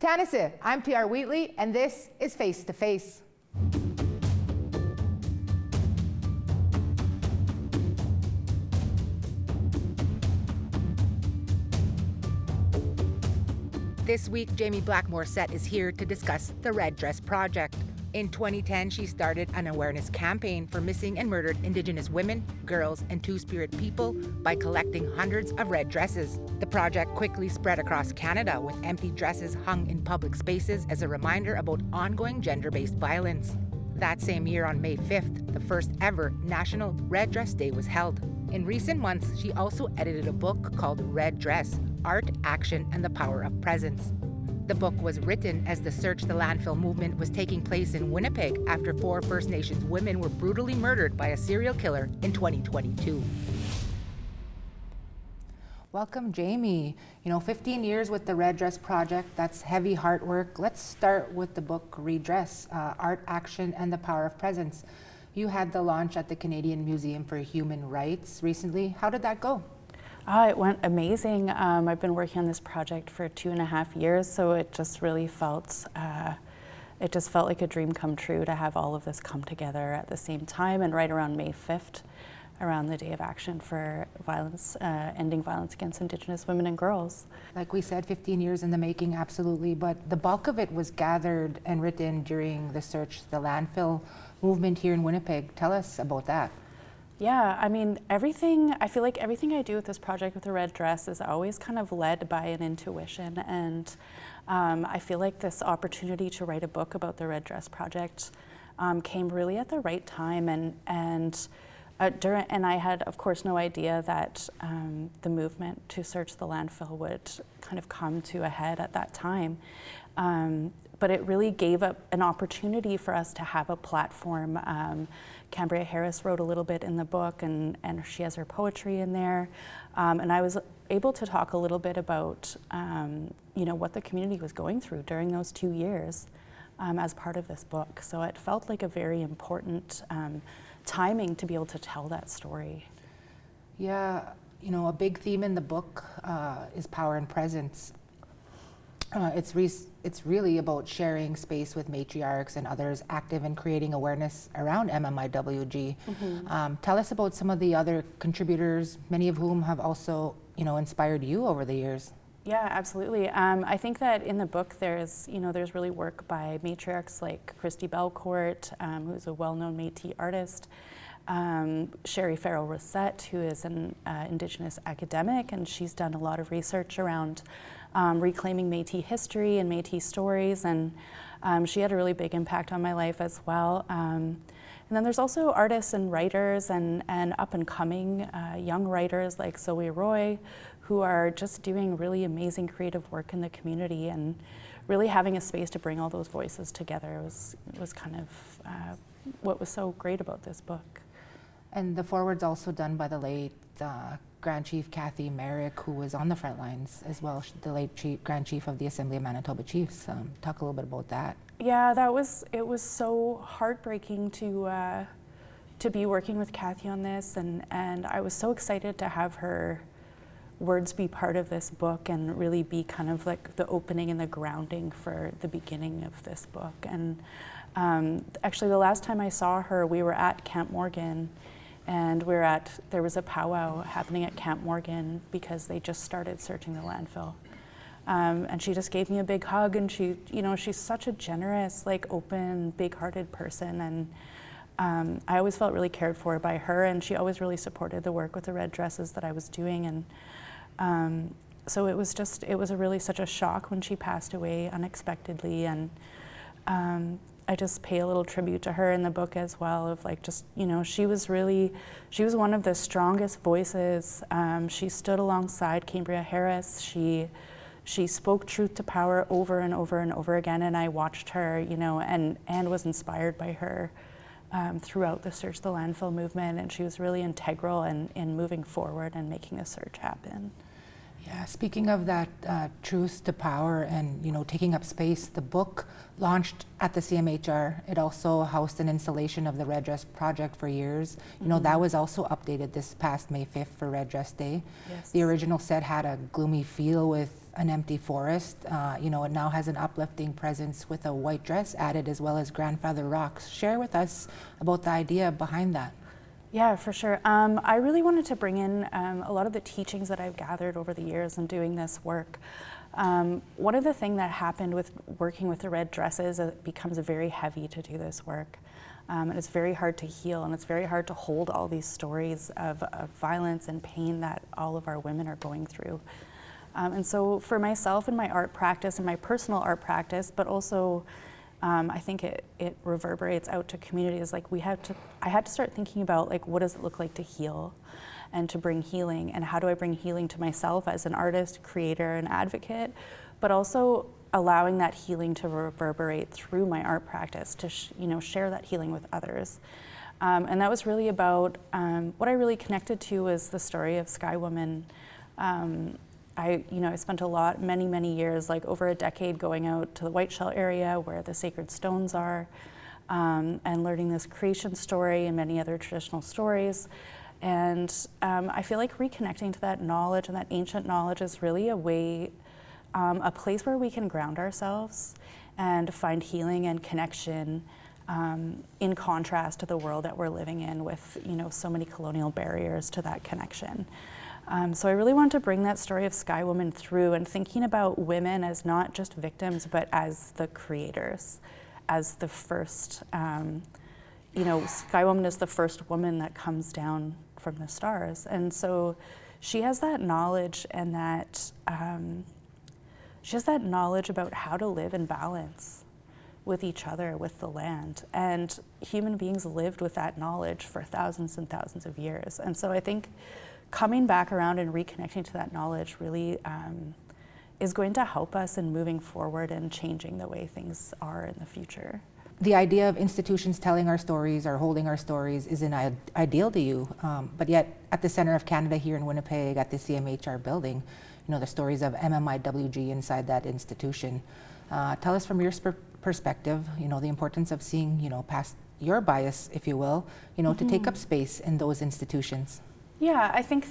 Tanisi, I'm PR Wheatley, and this is Face to Face. This week, Jaime Black-Morsette is here to discuss the REDress project. In 2010, she started an awareness campaign for missing and murdered Indigenous women, girls, and Two-Spirit people by collecting hundreds of red dresses. The project quickly spread across Canada with empty dresses hung in public spaces as a reminder about ongoing gender-based violence. That same year, on May 5th, the first ever National REDress Day was held. In recent months, she also edited a book called REDress: Art, Action, and the Power of Presence. The book was written as the Search the Landfill movement was taking place in Winnipeg after 4 First Nations women were brutally murdered by a serial killer in 2022. Welcome, Jaime. 15 years with the REDress project, that's heavy hard work. Let's start with the book REDress, Art, Action, and the Power of Presence. You had the launch at the Canadian Museum for Human Rights recently. How did that go? It went amazing. I've been working on this project for 2.5 years, so it just really felt, like a dream come true to have all of this come together at the same time, and right around May 5th, around the Day of Action for violence, ending violence against Indigenous women and girls. Like we said, 15 years in the making, absolutely, but the bulk of it was gathered and written during the Search the Landfill movement here in Winnipeg. Tell us about that. Yeah, I feel like everything I do with this project with the REDress is always kind of led by an intuition, and I feel like this opportunity to write a book about the REDress project came really at the right time, and I had, of course, no idea that the movement to search the landfill would kind of come to a head at that time. But it really gave up an opportunity for us to have a platform. Cambria Harris wrote a little bit in the book, and she has her poetry in there. And I was able to talk a little bit about what the community was going through during those 2 years as part of this book. So it felt like a very important timing to be able to tell that story. Yeah, a big theme in the book is power and presence. It's really about sharing space with matriarchs and others active in creating awareness around MMIWG. Mm-hmm. Tell us about some of the other contributors, many of whom have also, inspired you over the years. Yeah, absolutely. I think that in the book there's really work by matriarchs like Christy Belcourt, who's a well-known Métis artist, Sherry Farrell-Rossette, who is an Indigenous academic, and she's done a lot of research around reclaiming Métis history and Métis stories, and she had a really big impact on my life as well. And then there's also artists and writers and up-and-coming young writers like Zoe Roy, who are just doing really amazing creative work in the community, and really having a space to bring all those voices together was kind of what was so great about this book. And the foreword's also done by the late Grand Chief Kathy Merrick, who was on the front lines as well, the late Grand Chief of the Assembly of Manitoba Chiefs. Talk a little bit about that. Yeah, it was so heartbreaking to be working with Kathy on this, and I was so excited to have her words be part of this book and really be kind of like the opening and the grounding for the beginning of this book. And actually the last time I saw her, we were at Camp Morgan, and there was a powwow happening at Camp Morgan because they just started searching the landfill. And she just gave me a big hug, and she's such a generous, open, big-hearted person, and I always felt really cared for by her, and she always really supported the work with the red dresses that I was doing, and so it was really such a shock when she passed away unexpectedly, and I just pay a little tribute to her in the book as well of she was one of the strongest voices. She stood alongside Cambria Harris. She spoke truth to power over and over and over again, and I watched her, and was inspired by her throughout the Search the Landfill movement, and she was really integral in moving forward and making the search happen. Yeah, speaking of that truth to power and taking up space, the book launched at the CMHR. It also housed an installation of the REDress project for years. That was also updated this past May 5th for REDress Day. Yes. The original set had a gloomy feel with an empty forest. It now has an uplifting presence with a white dress added as well as grandfather rocks. Share with us about the idea behind that. Yeah, for sure. I really wanted to bring in a lot of the teachings that I've gathered over the years in doing this work. One of the things that happened with working with the red dresses, it becomes very heavy to do this work. And it's very hard to heal, and it's very hard to hold all these stories of violence and pain that all of our women are going through. And so for myself in my art practice and my personal art practice, but also I think it reverberates out to communities. Like I had to start thinking about like, what does it look like to heal and to bring healing, and how do I bring healing to myself as an artist, creator, and advocate, but also allowing that healing to reverberate through my art practice to share that healing with others. And that was really about what I really connected to was the story of Sky Woman. I spent many years, like over a decade, going out to the White Shell area where the sacred stones are, and learning this creation story and many other traditional stories. And I feel like reconnecting to that knowledge and that ancient knowledge is really a way, a place where we can ground ourselves and find healing and connection in contrast to the world that we're living in with, so many colonial barriers to that connection. So I really want to bring that story of Sky Woman through, and thinking about women as not just victims, but as the creators, as the first, Sky Woman is the first woman that comes down from the stars. And so she has that knowledge, and that she has that knowledge about how to live in balance with each other, with the land. And human beings lived with that knowledge for thousands and thousands of years. And so I think coming back around and reconnecting to that knowledge really is going to help us in moving forward and changing the way things are in the future. The idea of institutions telling our stories or holding our stories isn't ideal to you, but yet at the center of Canada here in Winnipeg at the CMHR building, the stories of MMIWG inside that institution. Tell us from your perspective, the importance of seeing, past your bias, if you will, to take up space in those institutions. Yeah, I think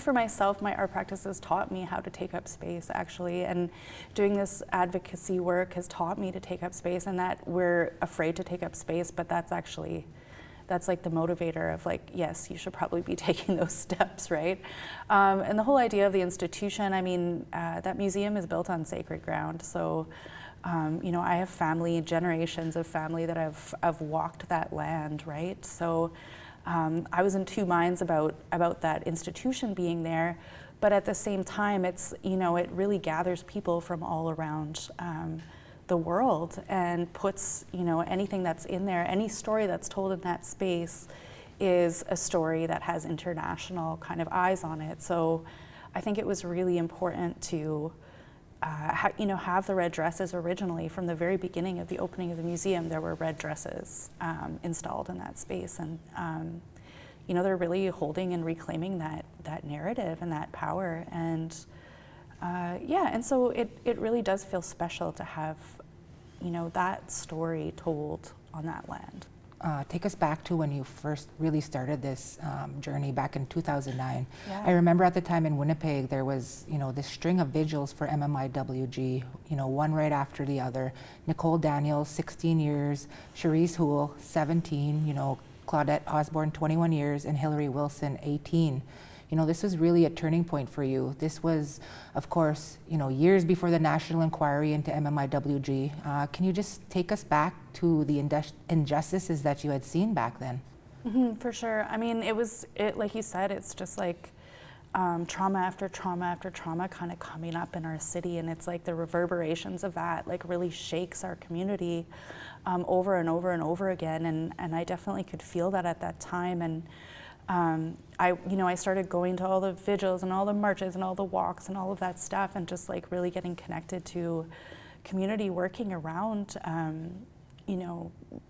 for myself, my art practice has taught me how to take up space, actually, and doing this advocacy work has taught me to take up space, and that we're afraid to take up space, but that's like the motivator of like, yes, you should probably be taking those steps, right? And the whole idea of the institution, that museum is built on sacred ground, so I have generations of family that have walked that land, right? So I was in two minds about that institution being there, but at the same time, it's, it really gathers people from all around the world and puts, anything that's in there, any story that's told in that space is a story that has international kind of eyes on it. So I think it was really important to have the red dresses originally. From the very beginning of the opening of the museum, there were red dresses installed in that space, and they're really holding and reclaiming that narrative and that power, and and so it really does feel special to have that story told on that land. Take us back to when you first really started this journey back in 2009. Yeah. I remember at the time in Winnipeg, there was, this string of vigils for MMIWG, one right after the other. Nicole Daniels, 16 years, Cherise Houle, 17, Claudette Osborne, 21 years, and Hillary Wilson, 18. This was really a turning point for you. This was, of course, years before the national inquiry into MMIWG. Can you just take us back to the injustices that you had seen back then? Mm-hmm, for sure. Like you said, it's just like trauma after trauma after trauma kind of coming up in our city, and it's like the reverberations of that like really shakes our community over and over and over again, and I definitely could feel that at that time. And I started going to all the vigils and all the marches and all the walks and all of that stuff, and just like really getting connected to community working around,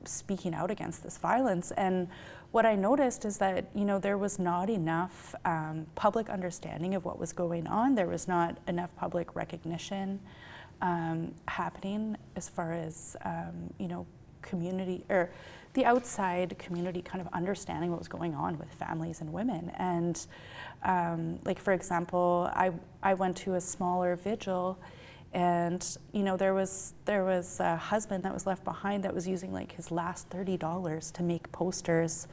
speaking out against this violence. And what I noticed is that, there was not enough public understanding of what was going on. There was not enough public recognition happening as far as, community, or the outside community kind of understanding what was going on with families and women. And like, for example, I went to a smaller vigil, and there was a husband that was left behind that was using like his last $30 to make posters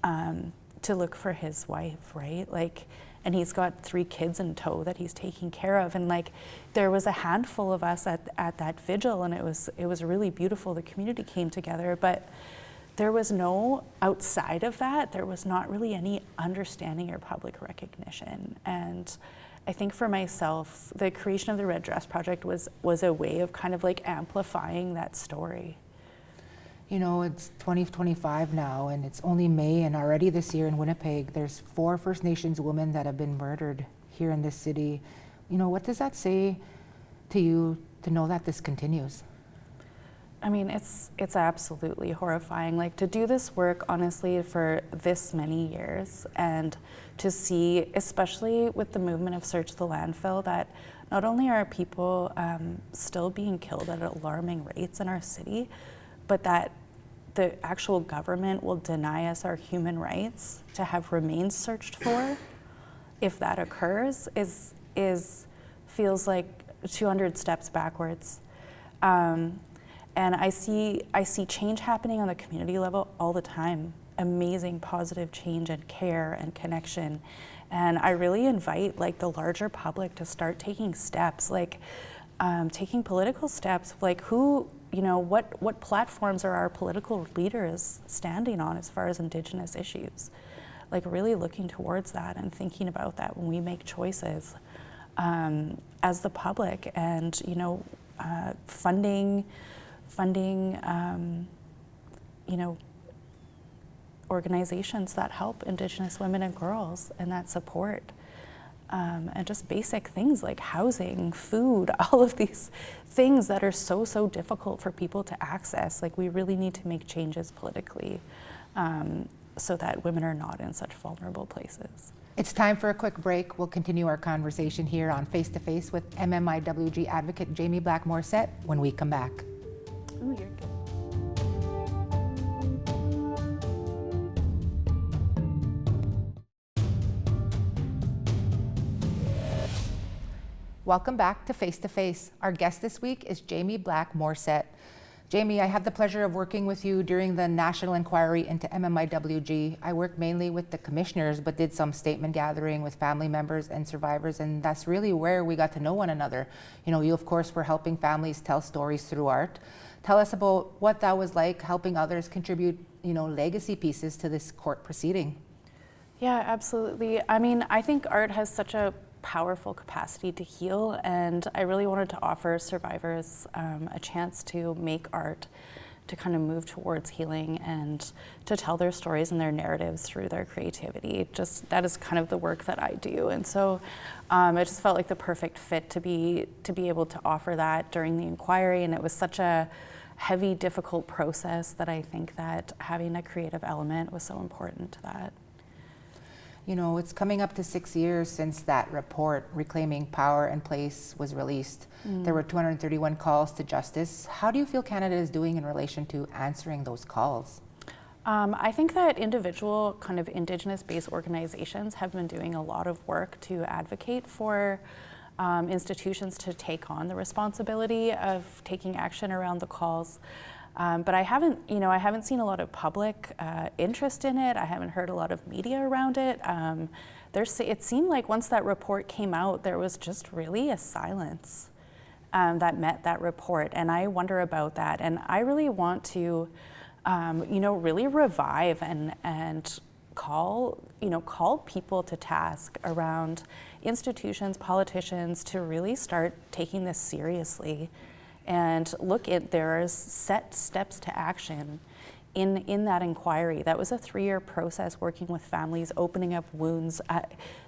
to look for his wife, right? Like, and he's got 3 kids in tow that he's taking care of. And like, there was a handful of us at that vigil, and it was really beautiful. The community came together, but there was no, outside of that, there was not really any understanding or public recognition. And I think for myself, the creation of the REDress project was a way of kind of like amplifying that story. It's 2025 now, and it's only May, and already this year in Winnipeg, there's 4 First Nations women that have been murdered here in this city. What does that say to you to know that this continues? I mean, it's absolutely horrifying. Like, to do this work, honestly, for this many years, and to see, especially with the movement of Search the Landfill, that not only are people still being killed at alarming rates in our city, but that the actual government will deny us our human rights to have remains searched for, if that occurs, feels like 200 steps backwards. And I see change happening on the community level all the time. Amazing positive change and care and connection. And I really invite like the larger public to start taking steps, like taking political steps, like what platforms are our political leaders standing on as far as Indigenous issues? Like, really looking towards that and thinking about that when we make choices as the public, and funding organizations that help Indigenous women and girls and that support. And just basic things like housing, food, all of these things that are so difficult for people to access. Like, we really need to make changes politically so that women are not in such vulnerable places. It's time for a quick break. We'll continue our conversation here on Face to Face with MMIWG advocate Jaime Black-Morsette when we come back. Ooh, you're good. Welcome back to Face to Face. Our guest this week is Jaime Black-Morsette. Jaime, I had the pleasure of working with you during the national inquiry into MMIWG. I worked mainly with the commissioners, but did some statement gathering with family members and survivors, and that's really where we got to know one another. You of course were helping families tell stories through art. Tell us about what that was like, helping others contribute, legacy pieces to this court proceeding. Yeah, absolutely. I mean, I think art has such a powerful capacity to heal, and I really wanted to offer survivors a chance to make art to kind of move towards healing and to tell their stories and their narratives through their creativity. Just that is kind of the work that I do, and so it just felt like the perfect fit to be able to offer that during the inquiry. And it was such a heavy, difficult process that I think that having a creative element was so important to that. It's coming up to 6 years since that report, Reclaiming Power and Place, was released. There were 231 calls to justice. How do you feel Canada is doing in relation to answering those calls? I think that individual kind of Indigenous-based organizations have been doing a lot of work to advocate for institutions to take on the responsibility of taking action around the calls. But I haven't seen a lot of public interest in it. I haven't heard a lot of media around it. It seemed like once that report came out, there was just really a silence that met that report, and I wonder about that. And I really want to, really revive and call people to task around institutions, politicians, to really start taking this seriously. And look at there's set steps to action in that inquiry. That was a 3-year process, working with families, opening up wounds,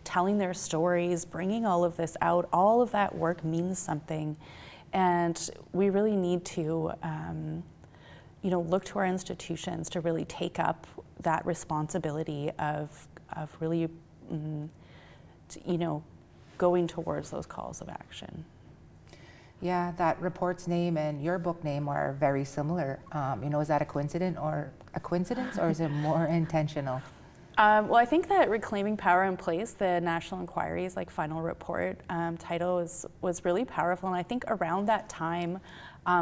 telling their stories, bringing all of this out. All of that work means something, and we really need to look to our institutions to really take up that responsibility of really going towards those calls of action. Yeah, that report's name and your book name are very similar. Is that a coincidence or is it more intentional? Well, I think that Reclaiming Power in Place, the National Inquiry's final report title was really powerful. And I think around that time,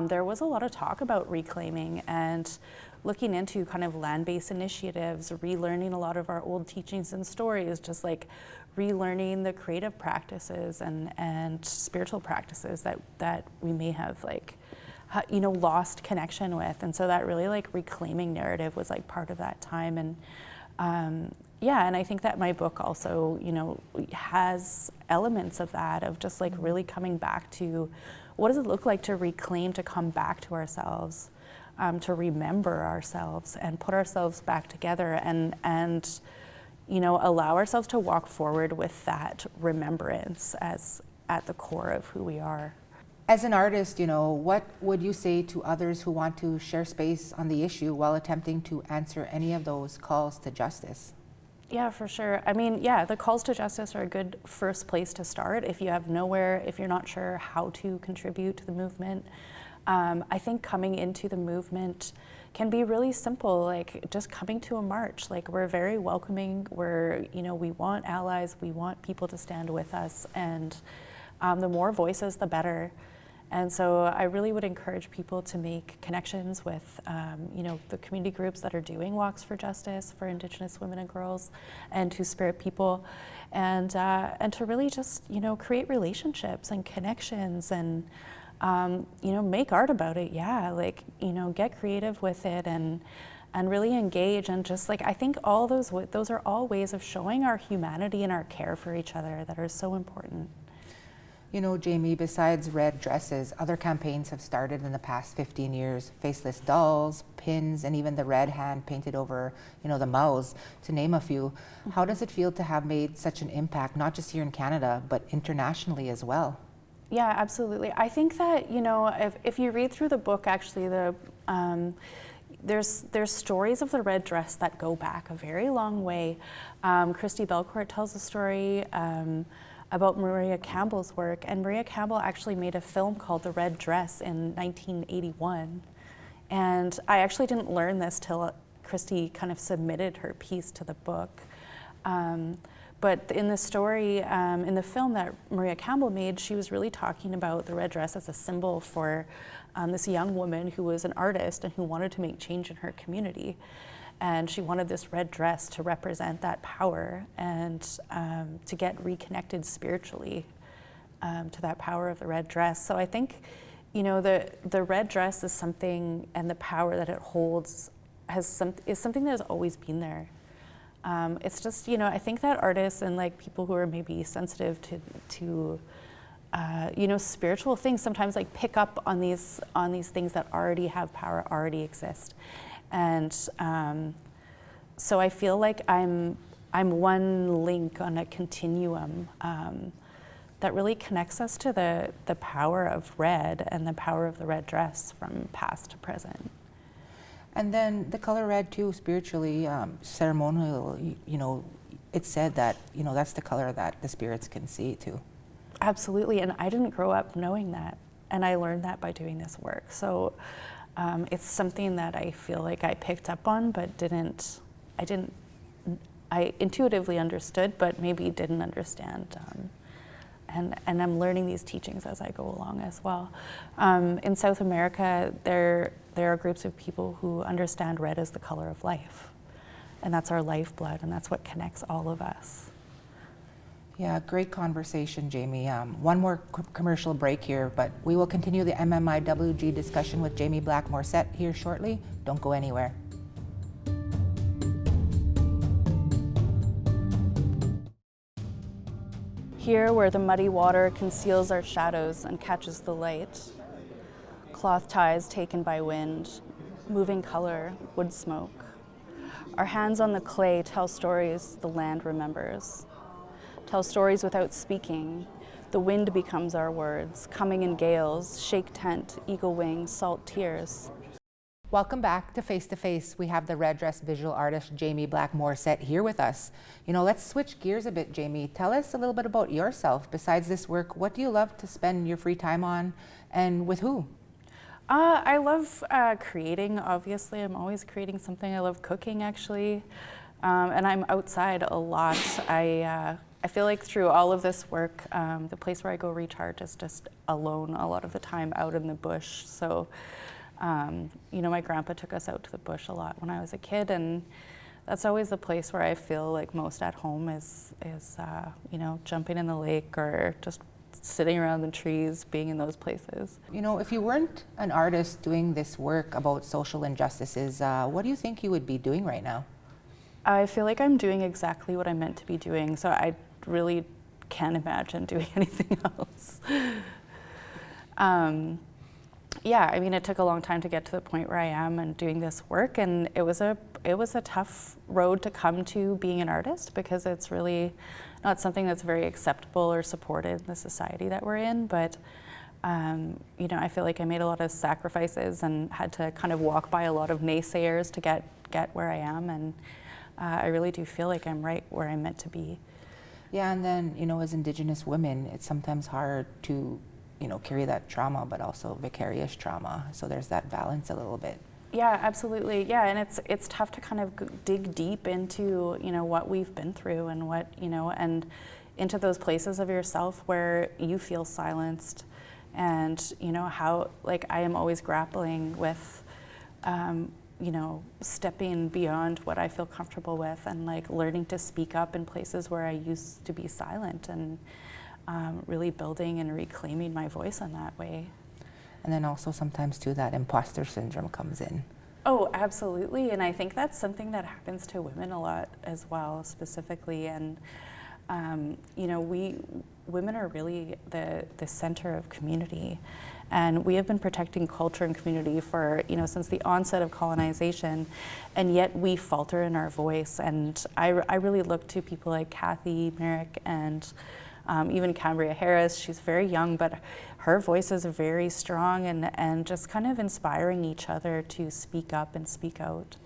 there was a lot of talk about reclaiming and looking into kind of land-based initiatives, relearning a lot of our old teachings and stories, just relearning the creative practices and spiritual practices that we may have lost connection with. And so that really reclaiming narrative was part of that time. And and I think that my book also, has elements of that, of just really coming back to what does it look like to reclaim, to come back to ourselves, to remember ourselves and put ourselves back together and allow ourselves to walk forward with that remembrance as at the core of who we are. As an artist, what would you say to others who want to share space on the issue while attempting to answer any of those calls to justice? Yeah, for sure. I mean, the calls to justice are a good first place to start if you're not sure how to contribute to the movement. I think coming into the movement can be really simple, just coming to a march. We're very welcoming, we want allies, we want people to stand with us, and the more voices, the better. And so I really would encourage people to make connections with, the community groups that are doing walks for justice for Indigenous women and girls and Two-Spirit people, and to really just, create relationships and connections and, make art about it. Get creative with it and really engage and just I think all those are all ways of showing our humanity and our care for each other that are so important. Jaime, besides red dresses, other campaigns have started in the past 15 years. Faceless dolls, pins, and even the red hand painted over, the mouths, to name a few. Mm-hmm. How does it feel to have made such an impact, not just here in Canada, but internationally as well? Yeah, absolutely. I think that, if you read through the book, actually, there's stories of the red dress that go back a very long way. Christy Belcourt tells a story about Maria Campbell's work, and Maria Campbell actually made a film called The Red Dress in 1981. And I actually didn't learn this till Christy kind of submitted her piece to the book. But in the story, in the film that Maria Campbell made, she was really talking about the red dress as a symbol for this young woman who was an artist and who wanted to make change in her community. And she wanted this red dress to represent that power and to get reconnected spiritually to that power of the red dress. So I think, the red dress is something, and the power that it holds is something that has always been there. It's just, I think that artists and people who are maybe sensitive to spiritual things sometimes pick up on these things that already have power, already exist. And so I feel like I'm one link on a continuum that really connects us to the power of red and the power of the red dress from past to present. And then the color red too, spiritually, ceremonial, it's said that, that's the color that the spirits can see too. Absolutely, and I didn't grow up knowing that, and I learned that by doing this work. So it's something that I feel like I picked up on, but I intuitively understood, but maybe didn't understand. And I'm learning these teachings as I go along as well. In South America, there are groups of people who understand red as the color of life. And that's our lifeblood, and that's what connects all of us. Yeah, great conversation, Jaime. One more commercial break here, but we will continue the MMIWG discussion with Jaime Black-Morsette here shortly. Don't go anywhere. Here, where the muddy water conceals our shadows and catches the light, cloth ties taken by wind, moving color, wood smoke. Our hands on the clay tell stories the land remembers. Tell stories without speaking. The wind becomes our words, coming in gales, shake tent, eagle wings, salt tears. Welcome back to Face to Face. We have the REDress visual artist Jaime Black-Morsette here with us. Let's switch gears a bit, Jaime. Tell us a little bit about yourself. Besides this work, what do you love to spend your free time on, and with who? I love creating, obviously. I'm always creating something. I love cooking, actually. And I'm outside a lot. I feel like through all of this work, the place where I go recharge is just alone a lot of the time, out in the bush. So, my grandpa took us out to the bush a lot when I was a kid, and that's always the place where I feel like most at home is jumping in the lake or just sitting around the trees, being in those places. If you weren't an artist doing this work about social injustices, what do you think you would be doing right now? I feel like I'm doing exactly what I'm meant to be doing, so I really can't imagine doing anything else. It took a long time to get to the point where I am and doing this work, and it was a tough road to come to being an artist, because it's really not something that's very acceptable or supported in the society that we're in. But I feel like I made a lot of sacrifices and had to kind of walk by a lot of naysayers to get where I am, and I really do feel like I'm right where I'm meant to be. Yeah, and then as Indigenous women, it's sometimes hard to carry that trauma, but also vicarious trauma. So there's that balance a little bit. Yeah, absolutely. Yeah, and it's tough to kind of dig deep into what we've been through, and what and into those places of yourself where you feel silenced, and how I am always grappling with stepping beyond what I feel comfortable with, and learning to speak up in places where I used to be silent, and really building and reclaiming my voice in that way. And then also sometimes too, that imposter syndrome comes in. Oh, absolutely. And I think that's something that happens to women a lot as well, specifically. And women are really the center of community. And we have been protecting culture and community for, since the onset of colonization, and yet we falter in our voice. And I really look to people like Kathy Merrick and even Cambria Harris. She's very young, but her voice is very strong, and just kind of inspiring each other to speak up and speak out.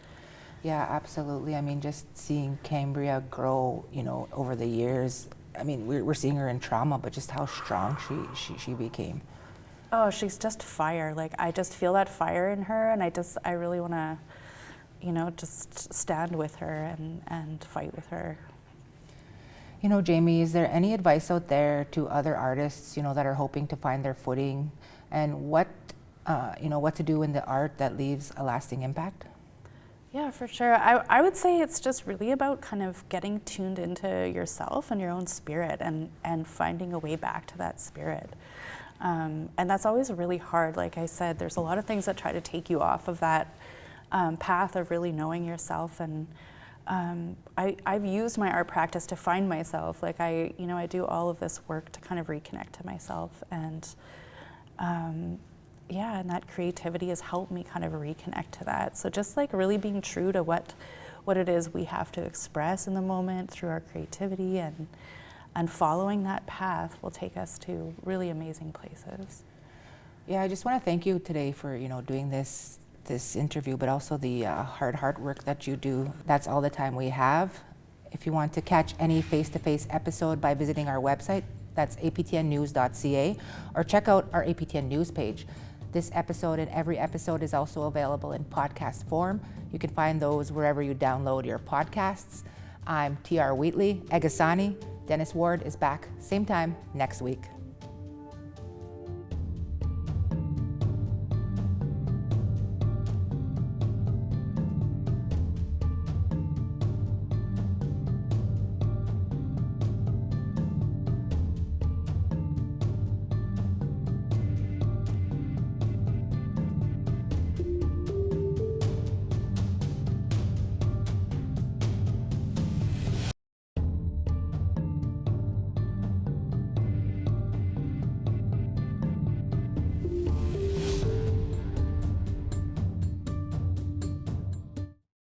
Yeah, absolutely. Just seeing Cambria grow, over the years. We're seeing her in trauma, but just how strong she became. Oh, she's just fire. I just feel that fire in her, and I really want to, just stand with her and fight with her. Jaime, is there any advice out there to other artists, that are hoping to find their footing, and what to do in the art that leaves a lasting impact? Yeah, for sure. I would say it's just really about kind of getting tuned into yourself and your own spirit, and finding a way back to that spirit. And that's always really hard. Like I said, there's a lot of things that try to take you off of that path of really knowing yourself. And I've used my art practice to find myself. I do all of this work to kind of reconnect to myself, and and that creativity has helped me kind of reconnect to that. So just really being true to what it is we have to express in the moment through our creativity, and following that path will take us to really amazing places. Yeah, I just want to thank you today for doing this interview, but also the hard work that you do. That's all the time we have. If you want to catch any face-to-face episode by visiting our website, that's aptnnews.ca, or check out our APTN News page. This episode and every episode is also available in podcast form. You can find those wherever you download your podcasts. I'm TR Wheatley, Egasani. Dennis Ward is back same time next week.